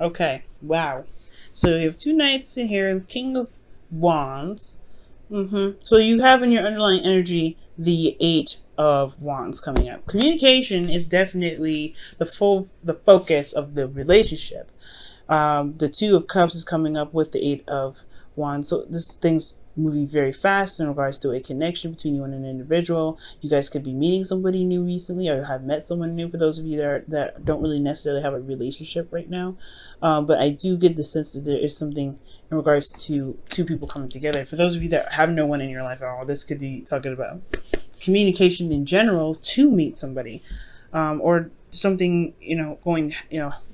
Okay. Wow. So you have two knights in here, King of Wands. So you have in your underlying energy the Eight of Wands coming up. Communication is definitely the focus of the relationship. The Two of Cups is coming up with the Eight of Wands. So this thing's moving very fast in regards to a connection between you and an individual. You guys could be meeting somebody new recently, or have met someone new, for those of you that don't really necessarily have a relationship right now. But I do get the sense that there is something in regards to two people coming together. For those of you that have no one in your life at all, this could be talking about communication in general to meet somebody, or something, going,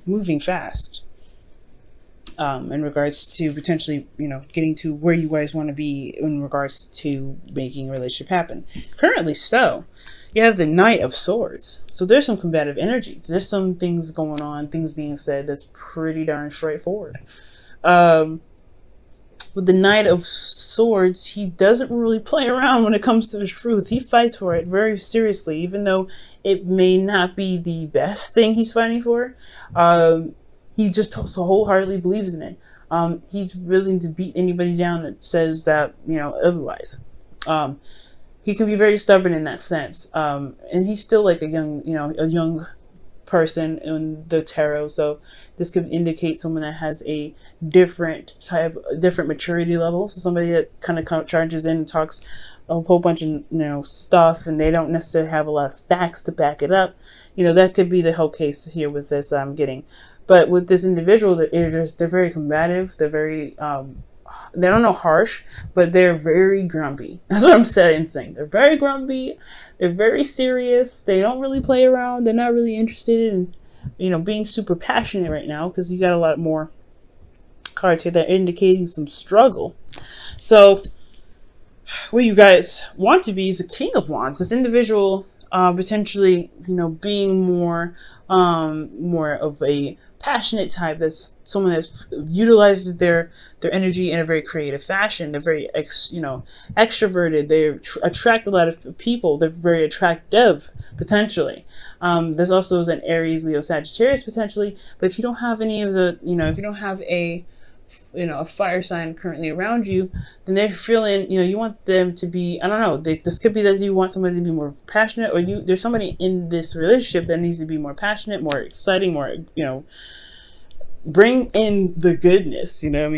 moving fast. In regards to potentially, getting to where you guys want to be in regards to making a relationship happen. Currently, so you have the Knight of Swords. So there's some combative energy. There's some things going on, things being said that's pretty darn straightforward. With the Knight of Swords, he doesn't really play around when it comes to his truth. He fights for it very seriously, even though it may not be the best thing he's fighting for. He just so wholeheartedly believes in it. He's willing to beat anybody down that says that, otherwise. He can be very stubborn in that sense. And he's still like a young person in the tarot. So this could indicate someone that has a different maturity level. So somebody that kind of charges in and talks a whole bunch of stuff, and they don't necessarily have a lot of facts to back it up. That could be the whole case here with this I'm getting. But with this individual, they're very combative. They're very, they don't know harsh, but they're very grumpy. That's what I'm saying. They're very grumpy. They're very serious. They don't really play around. They're not really interested in, being super passionate right now, because you got a lot more cards here that are indicating some struggle. So what you guys want to be is the King of Wands. This individual, potentially, being more of a passionate type. That's someone that utilizes their energy in a very creative fashion. They're very extroverted. They attract a lot of people. They're very attractive potentially. There's also an Aries, Leo, Sagittarius potentially. But if you don't have any of the, if you don't have a fire sign currently around you, then they're feeling, you want them to be, I don't know, this could be that you want somebody to be more passionate, or there's somebody in this relationship that needs to be more passionate, more exciting, more, bring in the goodness, you know what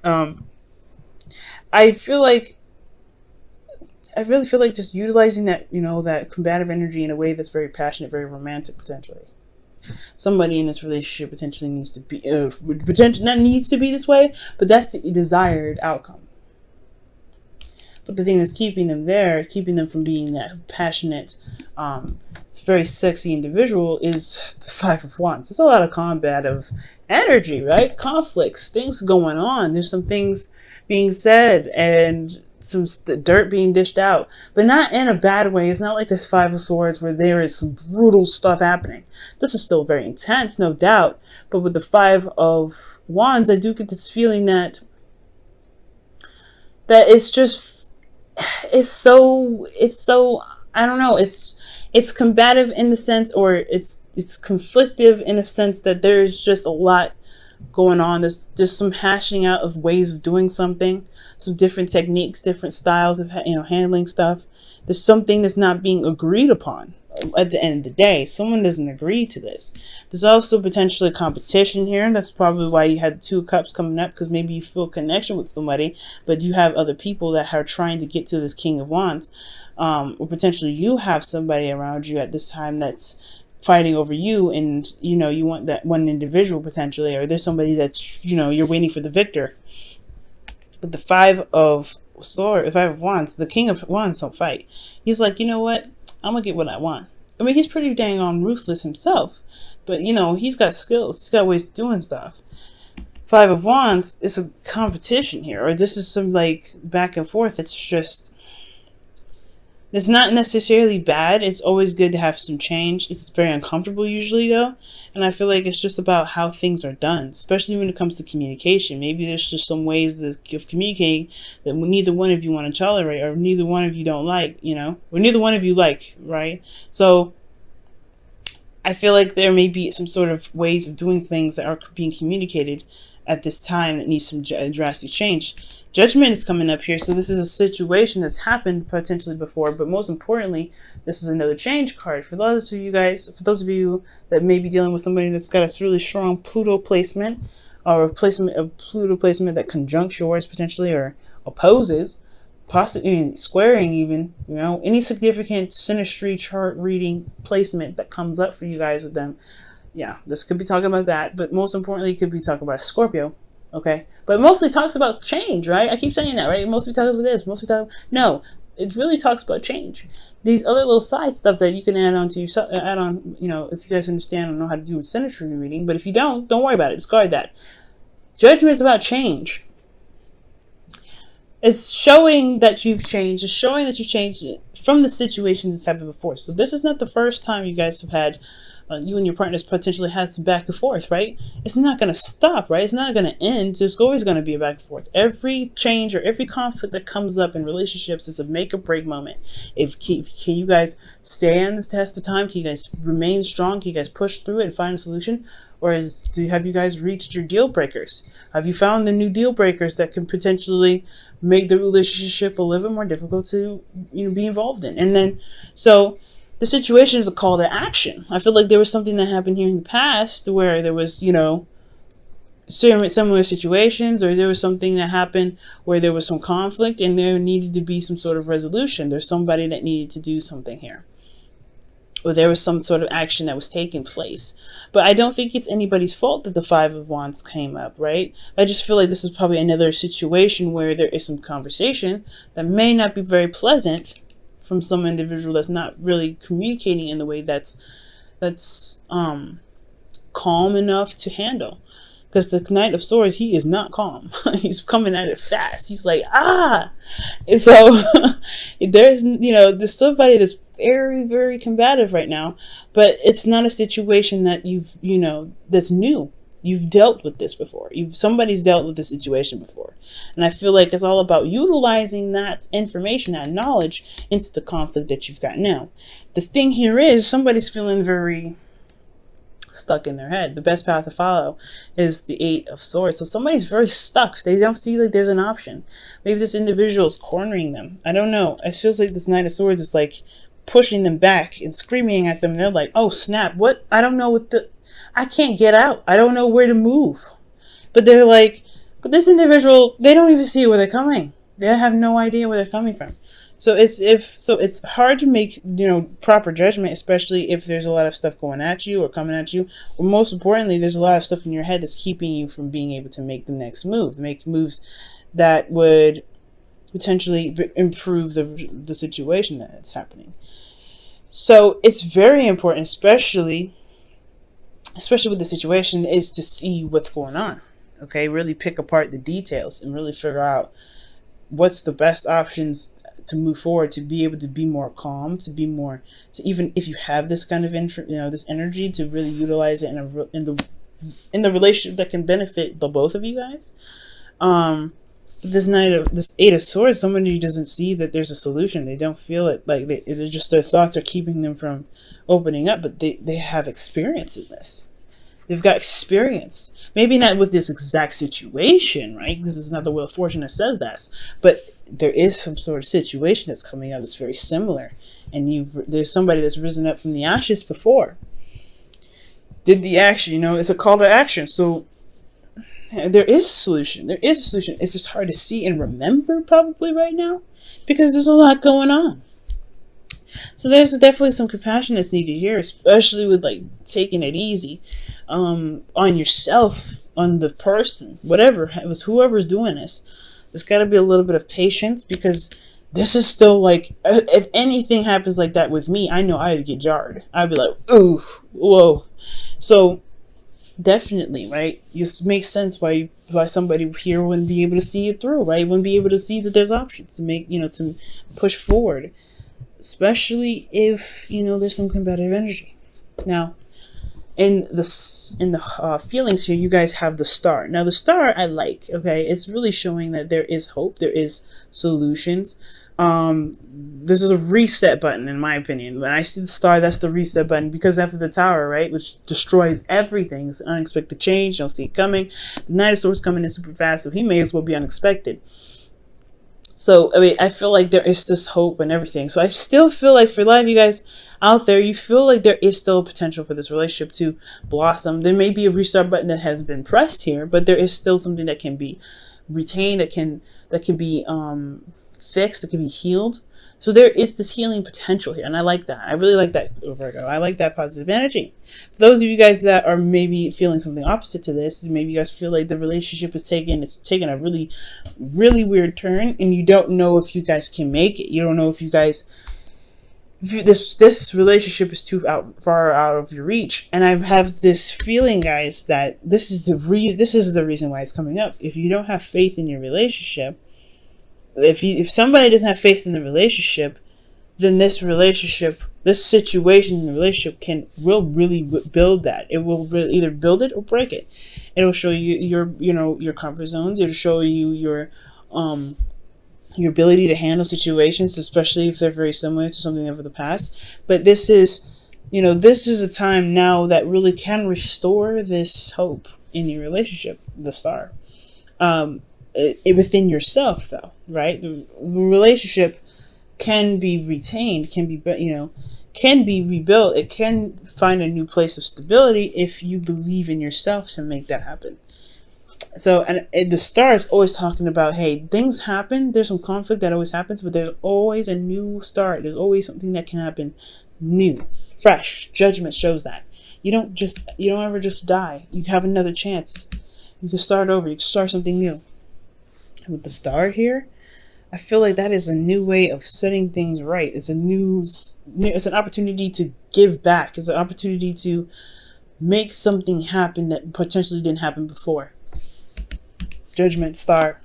I mean? I really feel like just utilizing that, that combative energy in a way that's very passionate, very romantic potentially. Somebody in this relationship potentially needs to be, not needs to be this way, but that's the desired outcome. But the thing that's keeping them from being that passionate, very sexy individual is the Five of Wands. There's a lot of combative energy, right? Conflicts, things going on. There's some things being said and some dirt being dished out, but not in a bad way. It's not like the Five of Swords where there is some brutal stuff happening. This is still very intense, no doubt. But with the Five of Wands, I do get this feeling that it's just, it's so, I don't know, it's combative in the sense, or it's conflictive in a sense that there's just a lot going on. There's some hashing out of ways of doing something, some different techniques, different styles of handling stuff. There's something that's not being agreed upon. At the end of the day, someone doesn't agree to this. There's also potentially competition here. That's probably why you had the Two of Cups coming up, because maybe you feel a connection with somebody, but you have other people that are trying to get to this King of Wands, or potentially you have somebody around you at this time that's fighting over you, and you want that one individual potentially, or there's somebody that's you're waiting for the victor. But the Five of Wands, the King of Wands don't fight. He's like, you know what, I'm gonna get what I want. I mean, he's pretty dang on ruthless himself, but he's got skills, he's got ways of doing stuff. Five of Wands is a competition here, or this is some like back and forth. It's not necessarily bad. It's always good to have some change. It's very uncomfortable usually though. And I feel like it's just about how things are done, especially when it comes to communication. Maybe there's just some ways of communicating that neither one of you want to tolerate, or neither one of you don't like, or neither one of you like, right? So I feel like there may be some sort of ways of doing things that are being communicated at this time that needs some drastic change. Judgment is coming up here, so this is a situation that's happened potentially before, but most importantly, this is another change card. For those of you guys, for those of you that may be dealing with somebody that's got a really strong Pluto placement, or a Pluto placement that conjuncts yours potentially, or opposes, possibly squaring even, any significant synastry chart reading placement that comes up for you guys with them. Yeah, this could be talking about that, but most importantly, it could be talking about Scorpio. Okay, but it mostly talks about change, right? I keep saying that, right? It mostly talks about this. No, it really talks about change. These other little side stuff that you can add on to yourself, if you guys understand and know how to do synastry reading. But if you don't worry about it. Discard that. Judgment is about change. It's showing that you've changed. It's showing that you've changed from the situations that's happened before. So this is not the first time you guys have had, you and your partners potentially had some back and forth, right? It's not going to stop, right? It's not going to end. There's always going to be a back and forth. Every change or every conflict that comes up in relationships is a make or break moment. Can you guys stand the test of time? Can you guys remain strong? Can you guys push through it and find a solution? Or have you guys reached your deal breakers? Have you found the new deal breakers that can potentially make the relationship a little bit more difficult to be involved in? And then, so the situation is a call to action. I feel like there was something that happened here in the past where there was, similar situations, or there was something that happened where there was some conflict and there needed to be some sort of resolution. There's somebody that needed to do something here, or there was some sort of action that was taking place. But I don't think it's anybody's fault that the Five of Wands came up, right? I just feel like this is probably another situation where there is some conversation that may not be very pleasant from some individual that's not really communicating in the way that's calm enough to handle. Because the Knight of Swords, he is not calm. He's coming at it fast. He's like, And so there's somebody that's very, very combative right now, but it's not a situation that that's new. You've dealt with this before. Somebody's dealt with this situation before. And I feel like it's all about utilizing that information, that knowledge into the conflict that you've got now. The thing here is somebody's feeling very stuck in their head. The best path to follow is the Eight of Swords. So somebody's very stuck. They don't see like there's an option. Maybe this individual is cornering them. I don't know. It feels like this Knight of Swords is like pushing them back and screaming at them. And they're like, oh snap, what? I don't know I can't get out. I don't know where to move. But they're like, but this individual, they don't even see where they're coming. They have no idea where they're coming from. So it's hard to make, proper judgment, especially if there's a lot of stuff going at you or coming at you. Or most importantly, there's a lot of stuff in your head that's keeping you from being able to make the next move, make moves that would potentially improve the situation that's happening. So it's very important, especially with the situation, is to see what's going on. Okay, really pick apart the details and really figure out what's the best options to move forward, to be able to be more calm, to even if you have this kind of this energy, to really utilize it in the relationship that can benefit the both of you guys. This Eight of Swords, somebody who doesn't see that there's a solution. They don't feel it, like their thoughts are keeping them from opening up, but they have experience in this. They've got experience. Maybe not with this exact situation, right? This is not the Wheel of Fortune that says that, but there is some sort of situation that's coming out that's very similar. And there's somebody that's risen up from the ashes before. Did the action, it's a call to action. So there is a solution. There is a solution. It's just hard to see and remember probably right now because there's a lot going on. So there's definitely some compassion that's needed here, especially with like taking it easy on yourself, on the person, whatever it was, whoever's doing this. There's got to be a little bit of patience because this is still like, if anything happens like that with me, I know I would get jarred. I'd be like, ooh, whoa. So definitely, right? This makes sense why somebody here wouldn't be able to see it through, right? Wouldn't be able to see that there's options to make, to push forward, especially if, there's some combative energy. Now, in the feelings here, you guys have the Star. Now, the Star I like, okay? It's really showing that there is hope, there is solutions. This is a reset button, in my opinion. When I see the star, that's the reset button, because after the tower, right, which destroys everything, it's an unexpected change. You don't see it coming. The Knight of Swords coming in super fast, so he may as well be unexpected. So, I mean, I feel like there is this hope and everything. So I still feel like for a lot of you guys out there, you feel like there is still potential for this relationship to blossom. There may be a restart button that has been pressed here, but there is still something that can be retained, that can be fixed, that can be healed. So there is this healing potential here, and I like that. I really like that, Virgo. I like that positive energy. For those of you guys that are maybe feeling something opposite to this, maybe you guys feel like the relationship is taking a really, really weird turn, and you don't know if you guys can make it. You don't know if you guys, this relationship is too far out of your reach. And I have this feeling, guys, that this is the reason why it's coming up. If you don't have faith in your relationship, if somebody doesn't have faith in the relationship, then this situation in the relationship will really build that. It will either build it or break it. It will show you your comfort zones. It'll show you your ability to handle situations, especially if they're very similar to something of the past. But this is a time now that really can restore this hope in your relationship, the star. Within yourself, though, right? The relationship can be retained, can be rebuilt. It can find a new place of stability if you believe in yourself to make that happen. So, and the star is always talking about, hey, things happen. There's some conflict that always happens, but there's always a new start. There's always something that can happen new, fresh. Judgment shows that. You don't ever just die. You have another chance. You can start over. You can start something new. With the star here, I feel like that is a new way of setting things right. It's an opportunity to give back. It's an opportunity to make something happen that potentially didn't happen before. Judgment, star.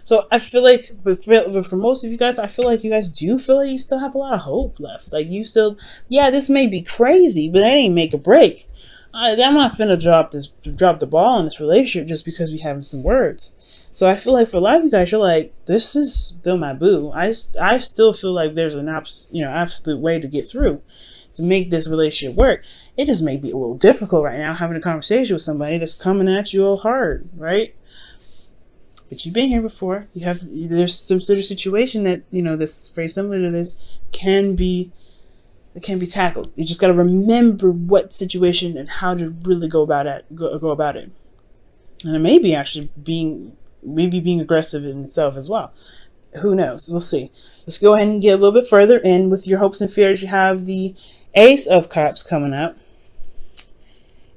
So I feel like, but for most of you guys, I feel like you guys do feel like you still have a lot of hope left. Like you still, yeah, this may be crazy, but it ain't make or break. I'm not finna drop the ball in this relationship just because we having some words. So I feel like for a lot of you guys, you're like, this is still my boo. I still feel like there's an absolute way to get through, to make this relationship work. It just may be a little difficult right now having a conversation with somebody that's coming at you all hard, right? But you've been here before. There's some sort of situation that that's very similar to this can be tackled. You just got to remember what situation and how to really go about it. And it may be actually being aggressive in itself as well. Who knows? We'll see. Let's go ahead and get a little bit further in with your hopes and fears. You have the Ace of Cups coming up,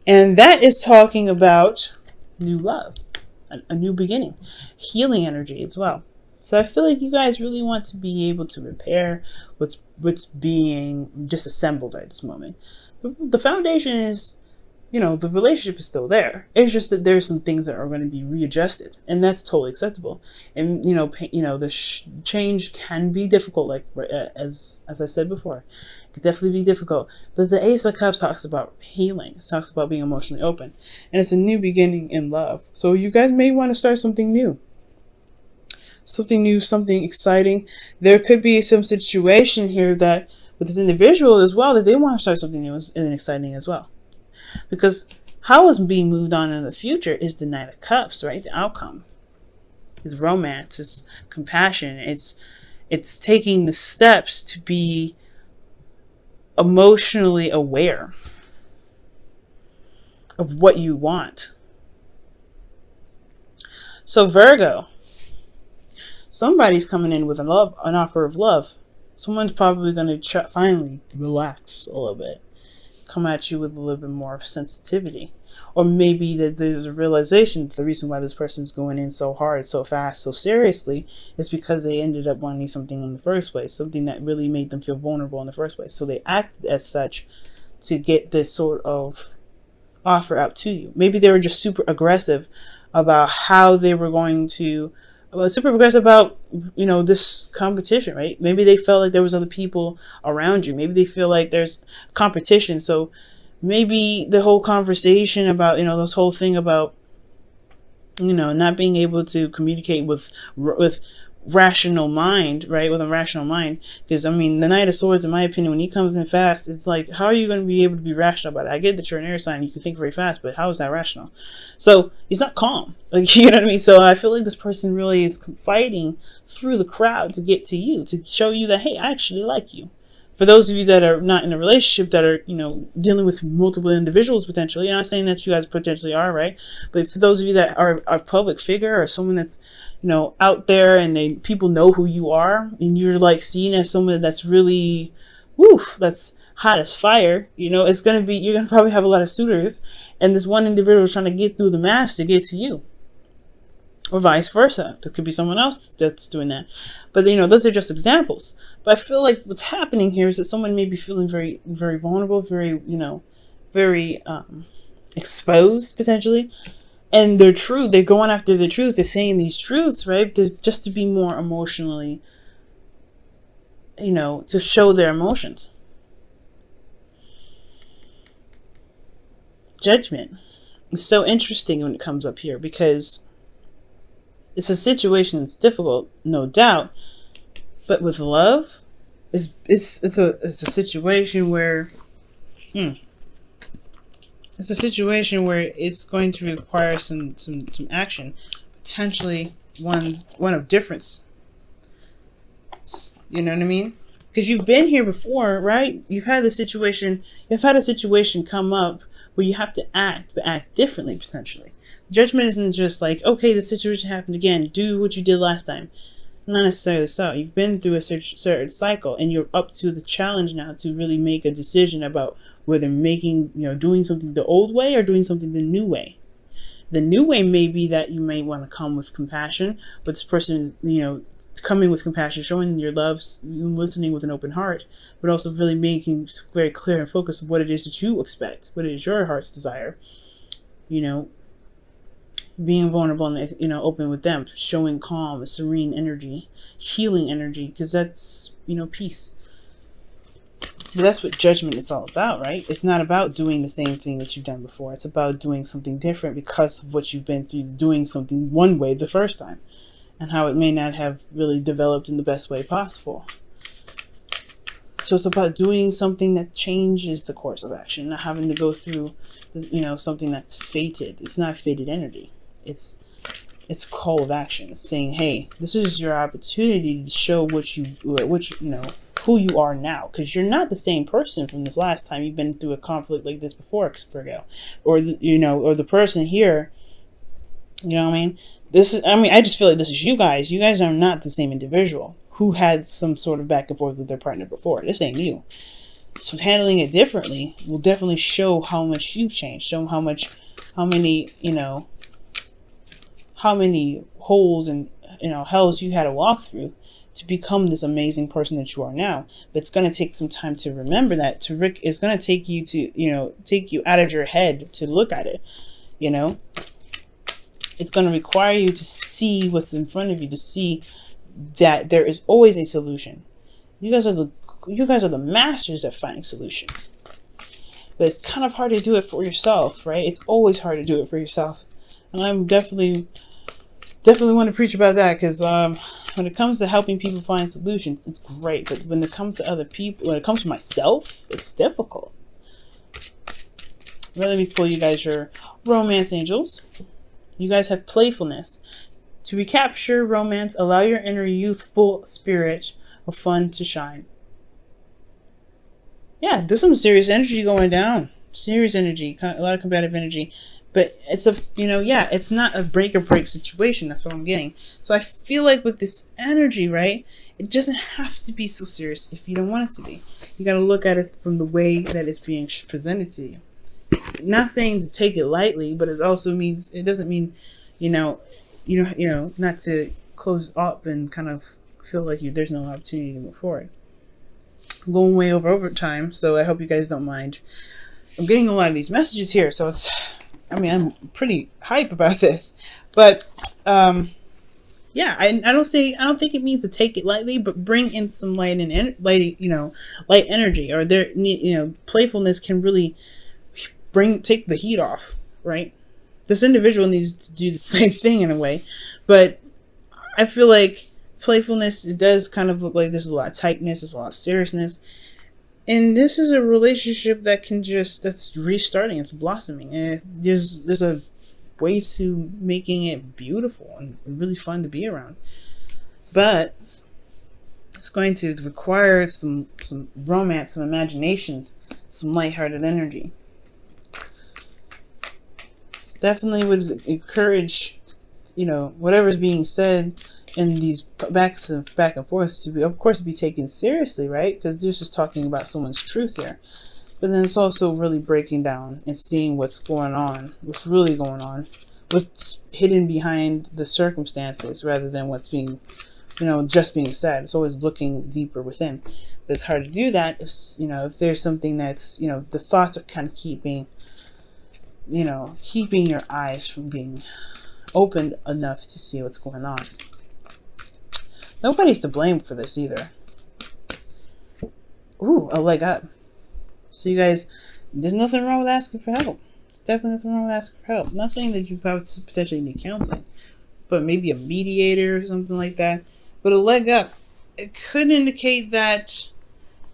and that is talking about new love, a new beginning, healing energy as well. So I feel like you guys really want to be able to repair what's being disassembled at this moment. The foundation is, the relationship is still there. It's just that there's some things that are going to be readjusted, and that's totally acceptable. And the change can be difficult, like as I said before, it could definitely be difficult. But the Ace of Cups talks about healing. It talks about being emotionally open, and it's a new beginning in love. So you guys may want to start something new. Something new, something exciting. There could be some situation here that with this individual as well, that they want to start something new and exciting as well. Because how is being moved on in the future is the Knight of Cups, right? The outcome is romance, it's compassion, it's taking the steps to be emotionally aware of what you want. So Virgo, somebody's coming in with an offer of love. Someone's probably going to finally relax a little bit, come at you with a little bit more of sensitivity. Or maybe that there's a realization that the reason why this person's going in so hard, so fast, so seriously is because they ended up wanting something in the first place, something that really made them feel vulnerable in the first place. So they acted as such to get this sort of offer out to you. Maybe they were just super aggressive about how they were going to super aggressive about this competition, right? Maybe they felt like there was other people around you. Maybe they feel like there's competition. So maybe the whole conversation about this whole thing about not being able to communicate with rational mind, right? With a rational mind. Because, I mean, the Knight of Swords, in my opinion, when he comes in fast, it's like, how are you going to be able to be rational about it? I get that you're an air sign, you can think very fast, but how is that rational? So he's not calm. Like, you know what I mean? So I feel like this person really is fighting through the crowd to get to you, to show you that, hey, I actually like you. For those of you that are not in a relationship, that are, you know, dealing with multiple individuals potentially, I'm not saying that you guys potentially are, right? But for those of you that are a public figure, or someone that's, you know, out there, and people know who you are, and you're like seen as someone that's really, that's hot as fire, you know, you're going to probably have a lot of suitors, and this one individual is trying to get through the mass to get to you. Or vice versa. There could be someone else that's doing that. But, you know, those are just examples. But I feel like what's happening here is that someone may be feeling very, very vulnerable, very, you know, very exposed, potentially. And they're going after the truth. They're saying these truths, right? Just to be more emotionally, you know, to show their emotions. Judgment. It's so interesting when it comes up here, because it's a situation that's difficult, no doubt, but with love, it's a situation where it's going to require some action, potentially one of difference. You know what I mean? Because you've been here before, right? You've had a situation come up where you have to act, but act differently potentially. Judgment isn't just like, okay, the situation happened again, do what you did last time. Not necessarily so. You've been through a certain cycle, and you're up to the challenge now to really make a decision about whether doing something the old way or doing something the new way. The new way may be that you may want to come with compassion, but this person, you know, coming with compassion, showing your love, listening with an open heart, but also really making very clear and focused what it is that you expect, what is your heart's desire. You know, being vulnerable and, you know, open with them, showing calm, serene energy, healing energy, because that's, you know, peace. But that's what judgment is all about, right? It's not about doing the same thing that you've done before. It's about doing something different because of what you've been through, doing something one way the first time, and how it may not have really developed in the best way possible. So it's about doing something that changes the course of action, not having to go through, you know, something that's fated. It's not fated energy. It's call of action. It's saying, hey, this is your opportunity to show who you are now, because you're not the same person from this last time you've been through a conflict like this before, Virgo, or the person here. You know what I mean? I just feel like this is you guys. You guys are not the same individual who had some sort of back and forth with their partner before. This ain't you. So handling it differently will definitely show how much you've changed. Show how many holes and, you know, hells you had to walk through to become this amazing person that you are now. But it's going to take some time to remember that. It's going to take you to, you know, take you out of your head to look at it. You know, it's going to require you to see what's in front of you, to see that there is always a solution. You guys are the masters at finding solutions. But it's kind of hard to do it for yourself, right? It's always hard to do it for yourself. And I'm definitely want to preach about that, because when it comes to helping people find solutions, it's great. But when it comes to other people, when it comes to myself, it's difficult. Let me pull you guys your romance angels. You guys have playfulness. To recapture romance, allow your inner youthful spirit of fun to shine. Yeah, there's some serious energy going down. Serious energy, a lot of combative energy. But it's it's not a break or break situation. That's what I'm getting. So I feel like with this energy, right, it doesn't have to be so serious if you don't want it to be. You got to look at it from the way that it's being presented to you. Not saying to take it lightly, but it doesn't mean, not to close up and kind of feel like there's no opportunity to move forward. I'm going way over time, so I hope you guys don't mind. I'm getting a lot of these messages here, so I'm pretty hype about this, but I don't think it means to take it lightly, but bring in some light energy, or playfulness can really take the heat off, right? This individual needs to do the same thing in a way, but I feel like playfulness, it does kind of look like there's a lot of tightness, there's a lot of seriousness. And this is a relationship that that's restarting, it's blossoming. And there's a way to making it beautiful and really fun to be around. But it's going to require some romance, some imagination, some lighthearted energy. Definitely would encourage, whatever's being said in these back and forth to be, of course, be taken seriously, right? Because this is talking about someone's truth here. But then it's also really breaking down and seeing what's going on, what's really going on, what's hidden behind the circumstances rather than what's being, just being said. It's always looking deeper within. But it's hard to do that if there's something that's, the thoughts are kind of keeping your eyes from being opened enough to see what's going on. Nobody's to blame for this either. Ooh, a leg up. So you guys, there's nothing wrong with asking for help. There's definitely nothing wrong with asking for help. I'm not saying that you potentially need counseling, but maybe a mediator or something like that. But a leg up, it could indicate that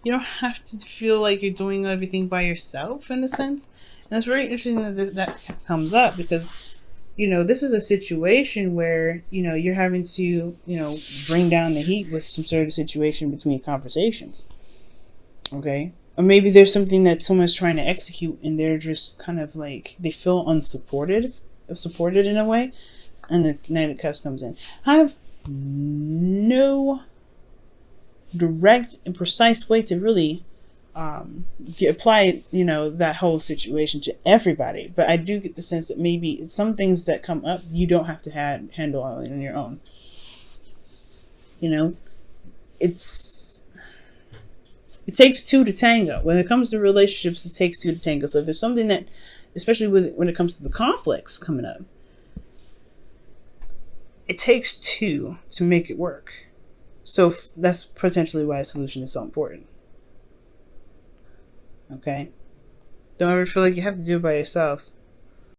you don't have to feel like you're doing everything by yourself in a sense. And it's very interesting that comes up because, this is a situation where, you're having to, bring down the heat with some sort of situation between conversations. Okay? Or maybe there's something that someone's trying to execute and they're just kind of like, they feel supported in a way. And the Knight of Cups comes in. I have no direct and precise way to really apply that whole situation to everybody, but I do get the sense that maybe some things that come up you don't have to handle on your own. It takes two to tango. When it comes to relationships, it takes two to tango. So if there's something that, especially when it comes to the conflicts coming up, it takes two to make it work. So that's potentially why a solution is so important. Okay? Don't ever feel like you have to do it by yourselves.